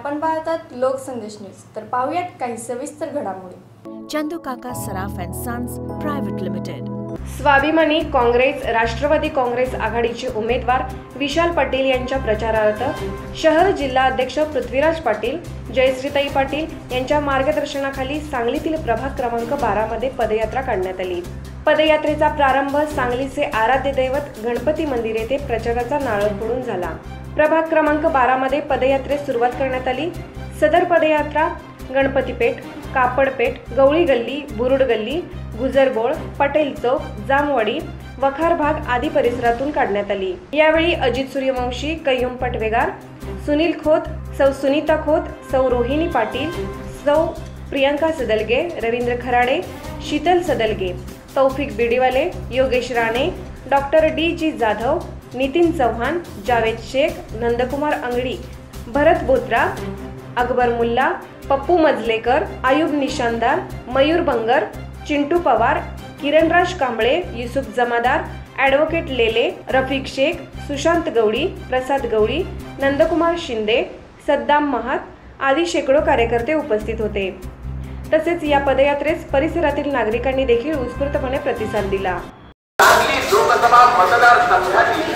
आपण पाहतात लोकसंदेश न्यूज। तर पाहूयात काही सविस्तर घडामोडी। चंदू काका सराफ अँड सन्स प्रायव्हेट लिमिटेड। स्वाभिमानी काँग्रेस राष्ट्रवादी काँग्रेस आघाडीचे उमेदवार विशाल पाटील यांच्या प्रचारार्थ शहर जिल्हा अध्यक्ष पृथ्वीराज पाटील, जयश्रीताई पाटील यांच्या मार्गदर्शनाखाली सांगलीतील प्रभाग क्रमांक 12 मध्ये पदयात्रा काढण्यात आली। पदयात्रेचा प्रारंभ सांगलीचे आराध्य दैवत गणपती मंदिर येथे प्रचाराचा नारळ फोडून झाला। प्रभाग क्रमांक 12 मध्ये पदयात्रेस सुरुवात करण्यात आली। सदर पदयात्रा गणपतीपेठ, कापडपेठ, गवळी गल्ली, बुरुड गल्ली, गुजरबोळ, पटेल चौक, जामवाडी, वखार भाग आदी परिसरातून काढण्यात आली। यावेळी अजित सूर्यवंशी, कय्यूम पटवेगार, सुनील खोत, सौ सुनीता खोत, सौ रोहिणी पाटील, सौ प्रियंका सदलगे, रवींद्र खराडे, शीतल सदलगे, तौफिक बिडीवाले, योगेश राणे, डॉक्टर डी.जी. जाधव, नितीन चव्हाण, जावेद शेख, नंदकुमार अंगडी, भरत बोत्रा, अकबर मुल्ला, पप्पू मजलेकर, आयुब निशानदार, मयूर बंगर, चिंटू पवार, किरणराज कांबळे, युसुफ जमादार, ॲडव्होकेट लेले, रफिक शेख, सुशांत गवळी, प्रसाद गवळी, नंदकुमार शिंदे, सद्दाम महात आदी शेकडो कार्यकर्ते उपस्थित होते। तसेच या पदयात्रेस परिसरातील नागरिकांनी देखील उत्स्फूर्तपणे प्रतिसाद दिला। सांगली लोकसभा मतदारसंघाची